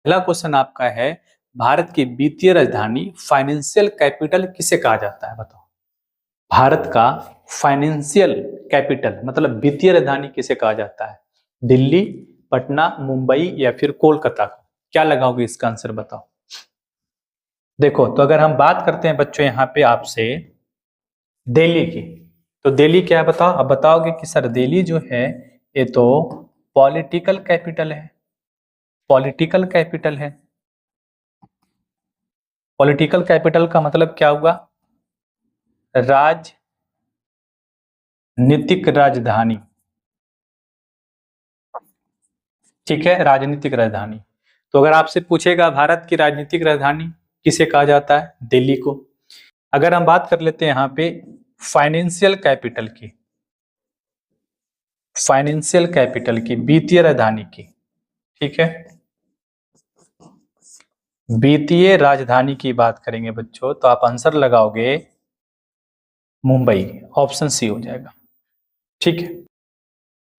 पहला क्वेश्चन आपका है, भारत की वित्तीय राजधानी फाइनेंशियल कैपिटल किसे कहा जाता है? बताओ। भारत का फाइनेंशियल कैपिटल मतलब वित्तीय राजधानी किसे कहा जाता है? दिल्ली, पटना, मुंबई या फिर कोलकाता को? क्या लगाओगे इसका आंसर बताओ। देखो, तो अगर हम बात करते हैं बच्चों यहाँ पे आपसे दिल्ली की, तो दिल्ली क्या है बताओ। अब बताओगे कि सर दिल्ली जो है ये तो पॉलिटिकल कैपिटल है। पॉलिटिकल कैपिटल है। पॉलिटिकल कैपिटल का मतलब क्या हुआ? राजनीतिक राजधानी। ठीक है, राजनीतिक राजधानी। तो अगर आपसे पूछेगा भारत की राजनीतिक राजधानी किसे कहा जाता है? दिल्ली को। अगर हम बात कर लेते हैं यहाँ पे फाइनेंशियल कैपिटल की, फाइनेंशियल कैपिटल की, वित्तीय राजधानी की, ठीक है, वित्तीय राजधानी की बात करेंगे बच्चों, तो आप आंसर लगाओगे मुंबई। ऑप्शन सी हो जाएगा। ठीक है,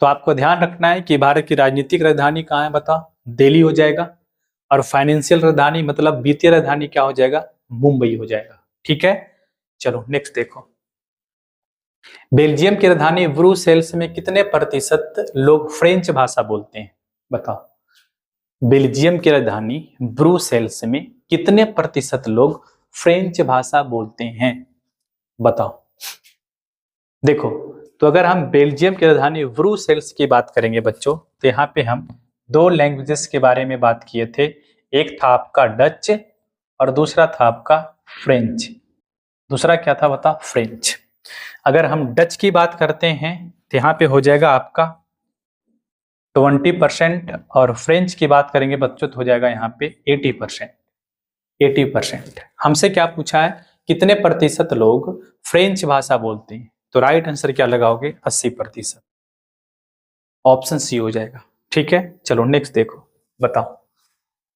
तो आपको ध्यान रखना है कि भारत की राजनीतिक राजधानी कहाँ है बताओ? दिल्ली हो जाएगा। और फाइनेंशियल राजधानी मतलब वित्तीय राजधानी क्या हो जाएगा? मुंबई हो जाएगा। ठीक है, चलो नेक्स्ट देखो। बेल्जियम की राजधानी ब्रुसेल्स में कितने प्रतिशत लोग फ्रेंच भाषा बोलते हैं? बताओ। बेल्जियम की राजधानी ब्रुसेल्स में कितने प्रतिशत लोग फ्रेंच भाषा बोलते हैं? बताओ। देखो, तो अगर हम बेल्जियम की राजधानी ब्रुसेल्स की बात करेंगे बच्चों, तो यहाँ पे हम दो लैंग्वेजेस के बारे में बात किए थे। एक था आपका डच और दूसरा था आपका फ्रेंच। दूसरा क्या था बता? फ्रेंच। अगर हम डच की बात करते हैं तो यहाँ पे हो जाएगा आपका 20% और फ्रेंच की बात करेंगे बच्चों तो हो जाएगा यहाँ पे 80%। 80%। हमसे क्या पूछा है? कितने प्रतिशत लोग फ्रेंच भाषा बोलते हैं? तो राइट आंसर क्या लगाओगे? 80%। ऑप्शन सी हो जाएगा। ठीक है, चलो नेक्स्ट देखो। बताओ,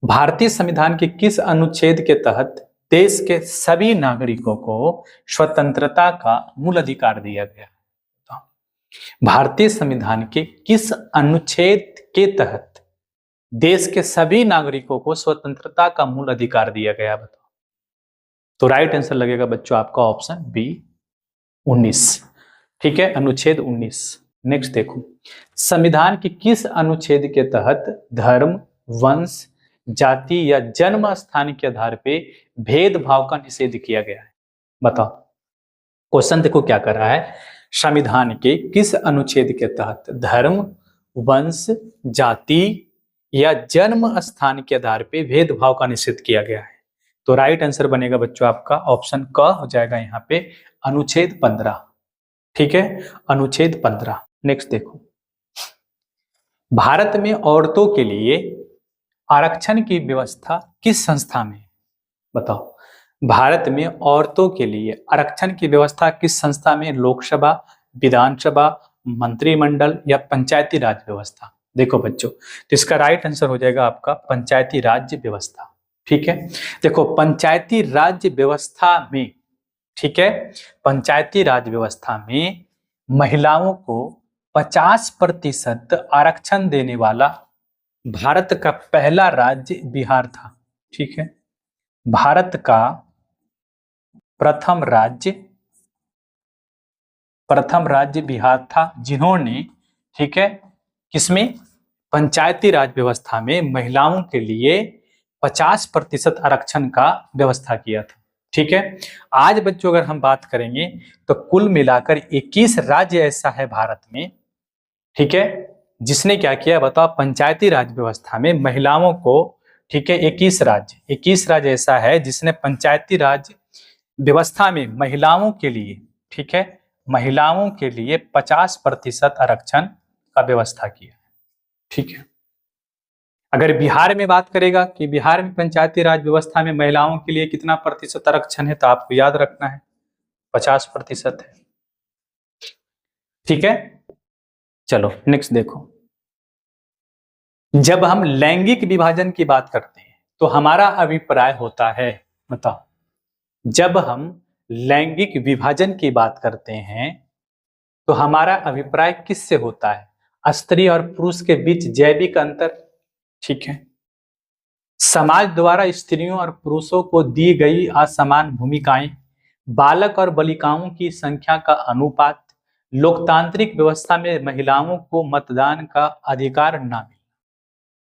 भारतीय संविधान के किस अनुच्छेद के तहत देश के सभी नागरिकों को स्वतंत्रता का मूल अधिकार दिया गया? भारतीय संविधान के किस अनुच्छेद के तहत देश के सभी नागरिकों को स्वतंत्रता का मूल अधिकार दिया गया? बताओ। तो राइट आंसर लगेगा बच्चों आपका ऑप्शन बी, 19। ठीक है, अनुच्छेद 19। नेक्स्ट देखो, संविधान के किस अनुच्छेद के तहत धर्म, वंश, जाति या जन्म स्थान के आधार पे भेदभाव का निषेध किया गया है? बताओ। क्वेश्चन देखो क्या कर रहा है। संविधान के किस अनुच्छेद के तहत धर्म, वंश, जाति या जन्म स्थान के आधार पे भेदभाव का निषेध किया गया है? तो राइट आंसर बनेगा बच्चों आपका ऑप्शन क हो जाएगा यहाँ पे, अनुच्छेद 15। ठीक है, अनुच्छेद 15। नेक्स्ट देखो, भारत में औरतों के लिए आरक्षण की व्यवस्था किस संस्था में? बताओ। भारत में औरतों के लिए आरक्षण की व्यवस्था किस संस्था में? लोकसभा, विधानसभा, मंत्रिमंडल या पंचायती राज व्यवस्था? देखो बच्चों, तो इसका राइट आंसर हो जाएगा आपका पंचायती राज्य व्यवस्था। ठीक है, देखो पंचायती राज्य व्यवस्था में, ठीक है, पंचायती राज व्यवस्था में महिलाओं को 50% आरक्षण देने वाला भारत का पहला राज्य बिहार था। ठीक है, भारत का प्रथम राज्य बिहार था जिन्होंने, ठीक है, किसमें? पंचायती राज व्यवस्था में महिलाओं के लिए 50% आरक्षण का व्यवस्था किया था। ठीक है, आज बच्चों अगर हम बात करेंगे तो कुल मिलाकर 21 राज्य ऐसा है भारत में, ठीक है, जिसने क्या किया बताओ? पंचायती राज व्यवस्था में महिलाओं को, ठीक है, 21 राज्य ऐसा है जिसने पंचायती राज व्यवस्था में महिलाओं के लिए, ठीक है, महिलाओं के लिए 50% आरक्षण का व्यवस्था किया। ठीक है, अगर बिहार में बात करेगा कि बिहार में पंचायती राज व्यवस्था में महिलाओं के लिए कितना प्रतिशत आरक्षण है, तो आपको याद रखना है 50% है। ठीक है, चलो नेक्स्ट देखो, जब हम लैंगिक विभाजन की बात करते हैं तो हमारा अभिप्राय होता है, बताओ। जब हम लैंगिक विभाजन की बात करते हैं तो हमारा अभिप्राय किससे होता है? स्त्री और पुरुष के बीच जैविक अंतर, ठीक है, समाज द्वारा स्त्रियों और पुरुषों को दी गई असमान भूमिकाएं, बालक और बालिकाओं की संख्या का अनुपात, लोकतांत्रिक व्यवस्था में महिलाओं को मतदान का अधिकार ना मिलना।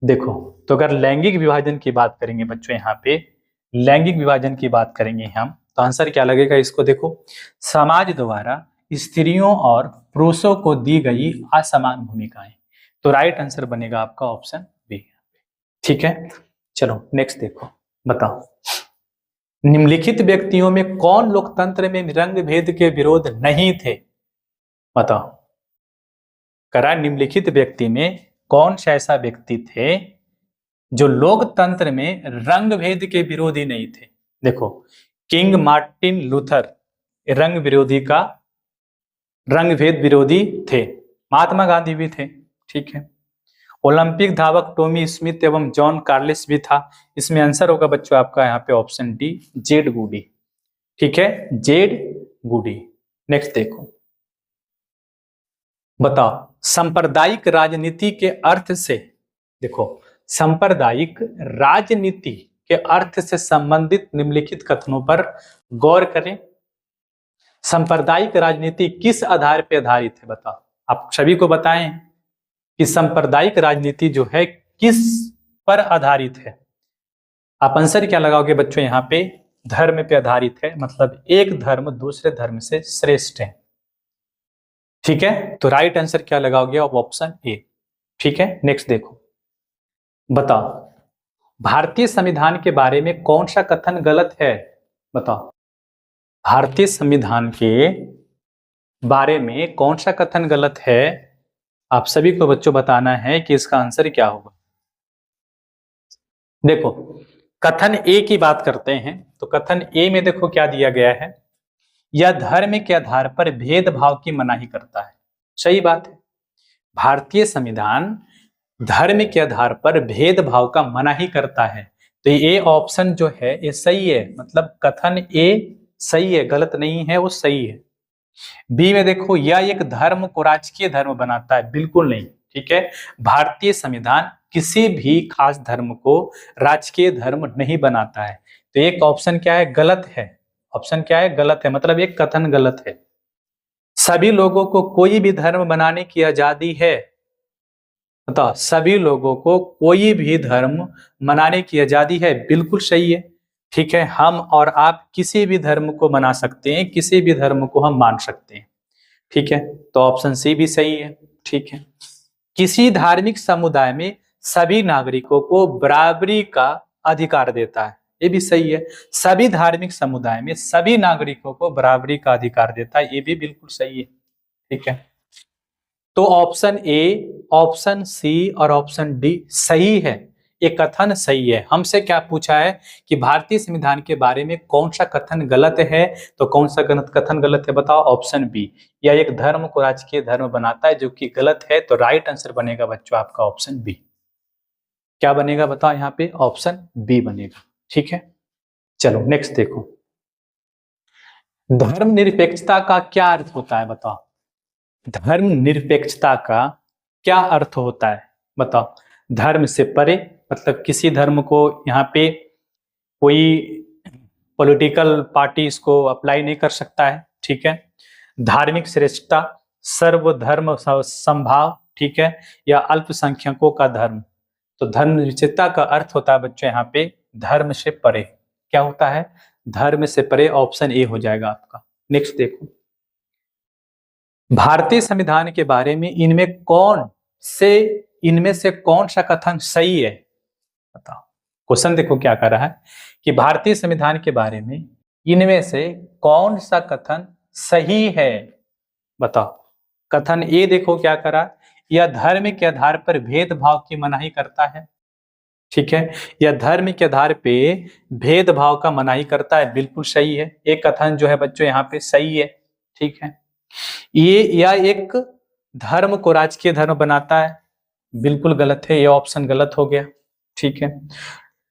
देखो, तो अगर लैंगिक विभाजन की बात करेंगे बच्चों, यहाँ पे लैंगिक विभाजन की बात करेंगे हम, तो आंसर क्या लगेगा इसको? देखो, समाज द्वारा स्त्रियों और पुरुषों को दी गई असमान भूमिकाएं, तो राइट आंसर बनेगा आपका ऑप्शन बी। ठीक है, चलो नेक्स्ट देखो, बताओ निम्नलिखित व्यक्तियों में कौन लोकतंत्र में रंग भेद के विरोध नहीं थे? बताओ, करा निम्नलिखित व्यक्ति में कौन सा ऐसा व्यक्ति थे जो लोकतंत्र में रंग भेद के विरोधी नहीं थे? देखो, किंग मार्टिन लूथर रंग भेद विरोधी थे, महात्मा गांधी भी थे। ठीक है, ओलंपिक धावक टॉमी स्मिथ एवं जॉन कार्लिस भी था। इसमें आंसर होगा बच्चों आपका यहाँ पे ऑप्शन डी, जेड गुडी। ठीक है, जेड गुडी। नेक्स्ट देखो, बताओ सांप्रदायिक राजनीति के अर्थ से, देखो सांप्रदायिक राजनीति के अर्थ से संबंधित निम्नलिखित कथनों पर गौर करें। सांप्रदायिक राजनीति किस आधार पर आधारित है? बताओ, आप सभी को बताएं कि सांप्रदायिक राजनीति जो है किस पर आधारित है। आप आंसर क्या लगाओगे बच्चों? यहाँ पे धर्म पे आधारित है, मतलब एक धर्म दूसरे धर्म से श्रेष्ठ है। ठीक है, तो राइट आंसर क्या लगाओगे? Option A. ठीक है, नेक्स्ट देखो, बताओ भारतीय संविधान के बारे में कौन सा कथन गलत है? बताओ, भारतीय संविधान के बारे में कौन सा कथन गलत है? आप सभी को बच्चों बताना है कि इसका आंसर क्या होगा। देखो, कथन ए की बात करते हैं, तो कथन ए में देखो क्या दिया गया है, यह धर्म के आधार पर भेदभाव की मनाही करता है। सही बात है, भारतीय संविधान धर्म के आधार पर भेदभाव का मनाही करता है, तो ये ऑप्शन जो है ये सही है, मतलब कथन ए सही है, गलत नहीं है, वो सही है। बी में देखो, यह एक धर्म को राजकीय धर्म बनाता है, बिल्कुल नहीं। ठीक है, भारतीय संविधान किसी भी खास धर्म को राजकीय धर्म नहीं बनाता है, तो एक ऑप्शन क्या है? गलत है। ऑप्शन क्या है? गलत है, मतलब एक कथन गलत है। सभी लोगों को कोई भी धर्म बनाने की आजादी है, बताओ सभी लोगों को कोई भी धर्म मनाने की आजादी है, बिल्कुल सही है। ठीक है, हम और आप किसी भी धर्म को मना सकते हैं, किसी भी धर्म को हम मान सकते हैं। ठीक है, तो ऑप्शन सी भी सही है। ठीक है, किसी धार्मिक समुदाय में सभी नागरिकों को बराबरी का अधिकार देता है, ये भी सही है। सभी धार्मिक समुदाय में सभी नागरिकों को बराबरी का अधिकार देता है, ये भी बिल्कुल सही है। ठीक है, तो ऑप्शन ए, ऑप्शन सी और ऑप्शन डी सही है, ये कथन सही है। हमसे क्या पूछा है कि भारतीय संविधान के बारे में कौन सा कथन गलत है, तो कौन सा कथन गलत है? बताओ, ऑप्शन बी, या एक धर्म को राजकीय धर्म बनाता है, जो कि गलत है, तो राइट आंसर बनेगा बच्चों आपका ऑप्शन बी। क्या बनेगा बताओ? यहाँ पे ऑप्शन बी बनेगा। ठीक है, चलो नेक्स्ट देखो, धर्मनिरपेक्षता का क्या अर्थ होता है? बताओ, धर्मनिरपेक्षता का क्या अर्थ होता है? बताओ, धर्म से परे, मतलब किसी धर्म को यहाँ पे कोई पॉलिटिकल पार्टी इसको अप्लाई नहीं कर सकता है। ठीक है, धार्मिक श्रेष्ठता, सर्वधर्म समभाव, ठीक है, या अल्पसंख्यकों का धर्म। तो धर्मनिरपेक्षता का अर्थ होता है बच्चों यहाँ पे धर्म से परे। क्या होता है? धर्म से परे, ऑप्शन ए हो जाएगा आपका। नेक्स्ट देखो, भारतीय संविधान के बारे में इनमें से कौन सा कथन सही है? बताओ, क्वेश्चन देखो क्या कर रहा है कि भारतीय संविधान के बारे में इनमें से कौन सा कथन सही है? बताओ, कथन ए देखो क्या करा, यह धर्म के आधार पर भेदभाव की मनाही करता है। ठीक है, यह धर्म के आधार पे भेदभाव का मनाही करता है, बिल्कुल सही है। एक कथन जो है बच्चों यहाँ पे सही है। ठीक है, यह एक धर्म को राजकीय धर्म बनाता है, बिल्कुल गलत है, यह ऑप्शन गलत हो गया। ठीक है,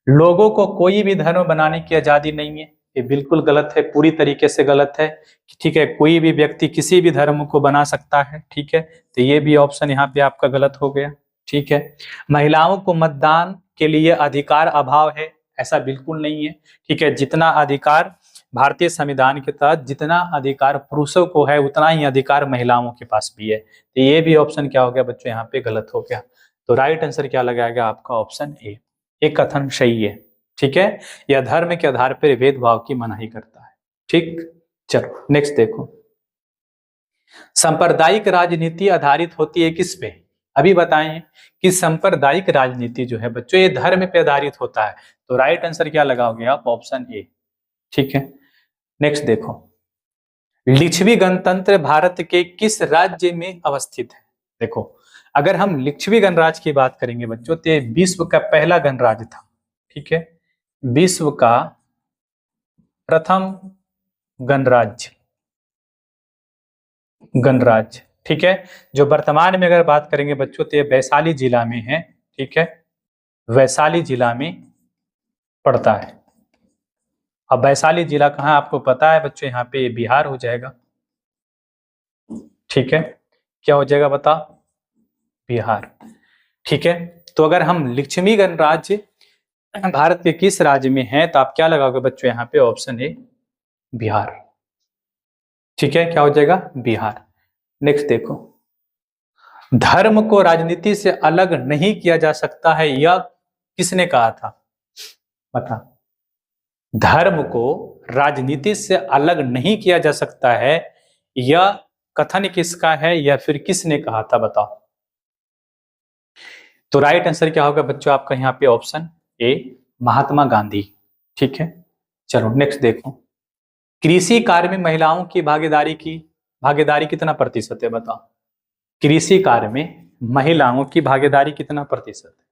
लोगों को कोई भी धर्म बनाने की आजादी नहीं है, ये बिल्कुल गलत है, पूरी तरीके से गलत है। ठीक है, कोई भी व्यक्ति किसी भी धर्म को बना सकता है। ठीक है, तो ये भी ऑप्शन यहाँ पे आपका गलत हो गया। ठीक है, महिलाओं को मतदान के लिए अधिकार अभाव है, ऐसा बिल्कुल नहीं है। ठीक है, जितना अधिकार भारतीय संविधान के तहत जितना अधिकार पुरुषों को है उतना ही अधिकार महिलाओं के पास भी है। तो ये भी ऑप्शन क्या हो गया बच्चों, यहाँ पे गलत हो गया। तो राइट आंसर क्या लगाएगा आपका ऑप्शन ए, एक कथन सही है। ठीक है, यह धर्म के आधार पर भेदभाव की मनाही करता है। ठीक, चलो नेक्स्ट देखो, सांप्रदायिक राजनीति आधारित होती है किस पे? अभी बताएं कि सांप्रदायिक राजनीति जो है बच्चों ये धर्म पे आधारित होता है। तो राइट आंसर क्या लगाओगे आप, ऑप्शन ए। ठीक है, नेक्स्ट देखो, लिच्छवी गणतंत्र भारत के किस राज्य में अवस्थित है? देखो, अगर हम लिच्छवी गणराज्य की बात करेंगे बच्चों तो ये विश्व का पहला गणराज्य था। ठीक है, विश्व का प्रथम गणराज्य, गणराज्य। ठीक है, जो वर्तमान में अगर बात करेंगे बच्चों तो ये वैशाली जिला में है। ठीक है, वैशाली जिला में पड़ता है। अब वैशाली जिला कहाँ आपको पता है बच्चों, यहाँ पे बिहार हो जाएगा। ठीक है, क्या हो जाएगा बता, बिहार। ठीक है, तो अगर हम लिच्छवी गणराज्य भारत के किस राज्य में है तो आप क्या लगाओगे बच्चों, यहाँ पे ऑप्शन ए, बिहार। ठीक है, क्या हो जाएगा, बिहार। नेक्स्ट देखो, धर्म को राजनीति से अलग नहीं किया जा सकता है, यह किसने कहा था? बता, धर्म को राजनीति से अलग नहीं किया जा सकता है, यह कथन किसका है या फिर किसने कहा था, बताओ। तो राइट आंसर क्या होगा बच्चों आपका यहाँ पे ऑप्शन ए, महात्मा गांधी। ठीक है, चलो नेक्स्ट देखो, कृषि कार्य में महिलाओं की भागीदारी कितना प्रतिशत है, बताओ। कृषि कार्य में महिलाओं की भागीदारी कितना प्रतिशत है?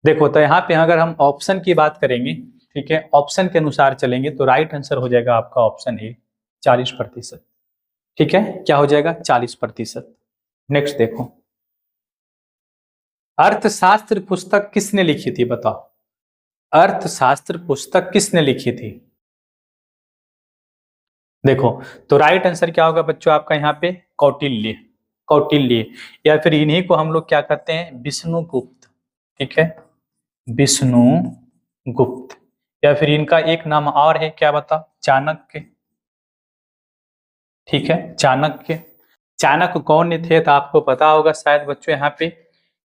देखो, तो यहाँ पे अगर हम ऑप्शन की बात करेंगे, ठीक है, ऑप्शन के अनुसार चलेंगे तो राइट आंसर हो जाएगा आपका ऑप्शन ए, 40%। ठीक है, क्या हो जाएगा, 40%। नेक्स्ट देखो, अर्थशास्त्र पुस्तक किसने लिखी थी, बताओ। अर्थशास्त्र पुस्तक किसने लिखी थी? देखो, तो राइट आंसर क्या होगा बच्चों आपका यहाँ पे, कौटिल्य। कौटिल्य, या फिर इन्हीं को हम लोग क्या कहते हैं, विष्णुगुप्त। ठीक है, विष्णुगुप्त, या फिर इनका एक नाम और है, क्या बता, चाणक्य। ठीक है, चाणक्य। चाणक्य कौन थे तो आपको पता होगा शायद बच्चों यहाँ पे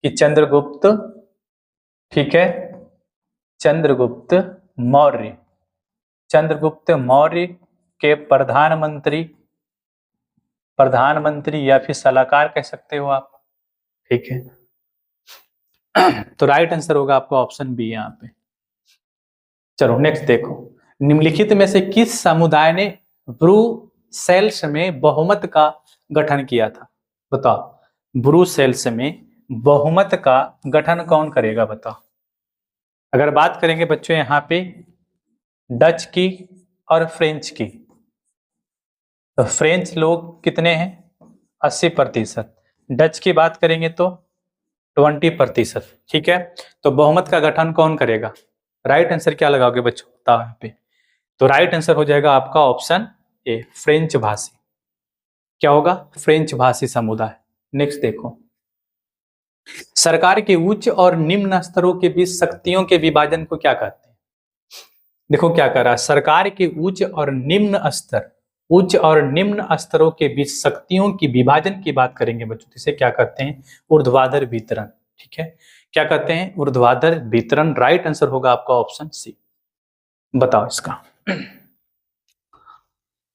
कि चंद्रगुप्त। ठीक है, चंद्रगुप्त मौर्य। चंद्रगुप्त मौर्य के प्रधानमंत्री या फिर सलाहकार कह सकते हो आप। ठीक है, तो राइट आंसर होगा आपका ऑप्शन बी यहाँ पे। चलो नेक्स्ट देखो, निम्नलिखित में से किस समुदाय ने ब्रुसेल्स में बहुमत का गठन किया था, बताओ। ब्रुसेल्स में बहुमत का गठन कौन करेगा, बताओ। अगर बात करेंगे बच्चों यहाँ पे डच की और फ्रेंच की, तो फ्रेंच लोग कितने हैं, 80%। डच की बात करेंगे तो 20%। ठीक है, तो बहुमत का गठन कौन करेगा? राइट आंसर क्या लगाओगे बच्चों, बताओ यहाँ पे। तो राइट आंसर हो जाएगा आपका ऑप्शन ए, फ्रेंच भाषी। क्या होगा, फ्रेंच भाषी समुदाय। नेक्स्ट देखो, सरकार के उच्च और निम्न स्तरों के बीच शक्तियों के विभाजन को क्या कहते हैं? देखो क्या कर रहा है, सरकार के उच्च और निम्न स्तरों के बीच शक्तियों की विभाजन की बात करेंगे बच्चों, इसे क्या कहते हैं, ऊर्ध्वाधर वितरण। ठीक है, क्या कहते हैं, ऊर्ध्वाधर वितरण। राइट आंसर होगा आपका ऑप्शन सी। बताओ इसका,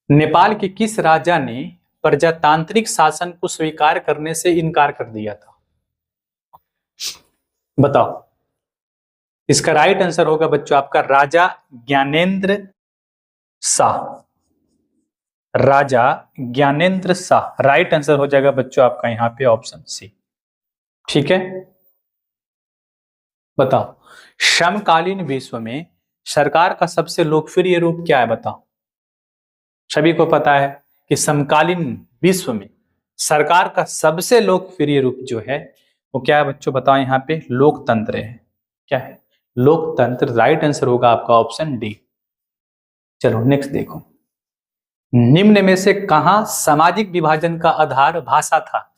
नेपाल के किस राजा ने प्रजातांत्रिक शासन को स्वीकार करने से इनकार कर दिया था, बताओ। इसका राइट आंसर होगा बच्चों आपका राजा ज्ञानेंद्र शाह। राजा ज्ञानेंद्र शाह, राइट आंसर हो जाएगा बच्चों आपका यहाँ पे ऑप्शन सी। ठीक है, बताओ, समकालीन विश्व में सरकार का सबसे लोकप्रिय रूप क्या है, बताओ। सभी को पता है कि समकालीन विश्व में सरकार का सबसे लोकप्रिय रूप जो है वो क्या है बच्चों, बताओ यहाँ पे, लोकतंत्र है। क्या है, लोकतंत्र। राइट आंसर होगा आपका ऑप्शन डी। चलो नेक्स्ट देखो, निम्न में से कहां सामाजिक विभाजन का आधार भाषा था?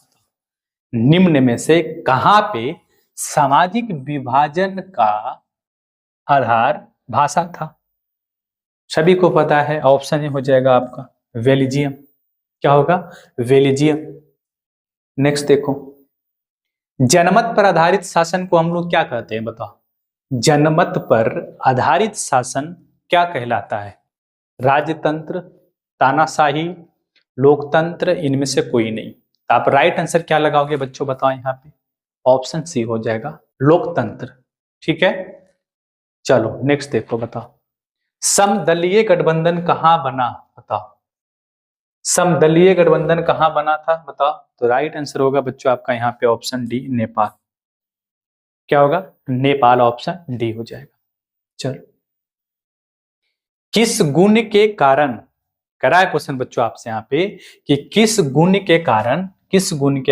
निम्न में से कहां पे सामाजिक विभाजन का आधार भाषा था। सभी को पता है, ऑप्शन ए हो जाएगा आपका बेल्जियम। क्या होगा? बेल्जियम। नेक्स्ट देखो, जनमत पर आधारित शासन को हम लोग क्या कहते हैं बताओ? जनमत पर आधारित शासन क्या कहलाता है? राजतंत्र, तानाशाही, लोकतंत्र, इनमें से कोई नहीं। तो आप राइट आंसर क्या लगाओगे बच्चों बताओ? यहाँ पे ऑप्शन सी हो जाएगा लोकतंत्र। ठीक है, चलो नेक्स्ट देखो, बताओ समदलीय गठबंधन कहां बना? बताओ समदलीय गठबंधन कहां बना था बताओ? तो राइट आंसर होगा बच्चों आपका यहाँ पे ऑप्शन डी, नेपाल। क्या होगा? नेपाल, ऑप्शन डी हो जाएगा। चलो, किस गुण के कारण, करा है क्वेश्चन बच्चों आपसे यहाँ पे कि किस गुण के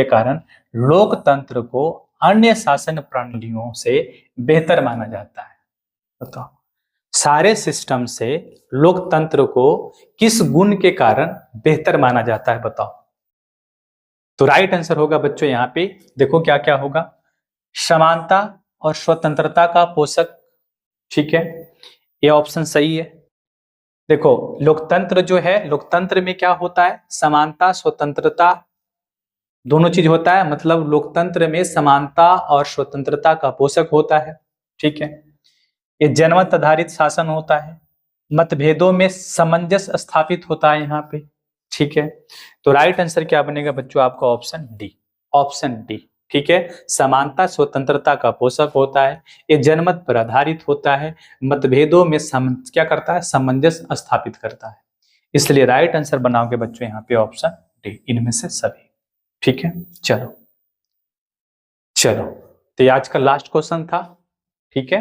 कारण लोकतंत्र को अन्य शासन प्रणालियों से बेहतर माना जाता है? बताओ, सारे सिस्टम से लोकतंत्र को किस गुण के कारण बेहतर माना जाता है बताओ? तो राइट आंसर होगा बच्चों यहाँ पे, देखो क्या क्या होगा, समानता और स्वतंत्रता का पोषक। ठीक है, ये ऑप्शन सही है। देखो लोकतंत्र जो है, लोकतंत्र में क्या होता है? समानता, स्वतंत्रता दोनों चीज होता है, मतलब लोकतंत्र में समानता और स्वतंत्रता का पोषक होता है। ठीक है, ये जनमत आधारित शासन होता है, मतभेदों में सामंजस्य स्थापित होता है यहाँ पे। ठीक है, तो राइट आंसर क्या बनेगा बच्चों आपका? Option D, option D. ठीक है, समानता स्वतंत्रता का पोषक होता है, ये जनमत पर आधारित होता है, मतभेदों में क्या करता है? सामंजस्य स्थापित करता है। इसलिए राइट आंसर बनाओगे बच्चों यहाँ पे ऑप्शन डी, इनमें से सभी। ठीक है, चलो चलो, तो ये आज का लास्ट क्वेश्चन था। ठीक है,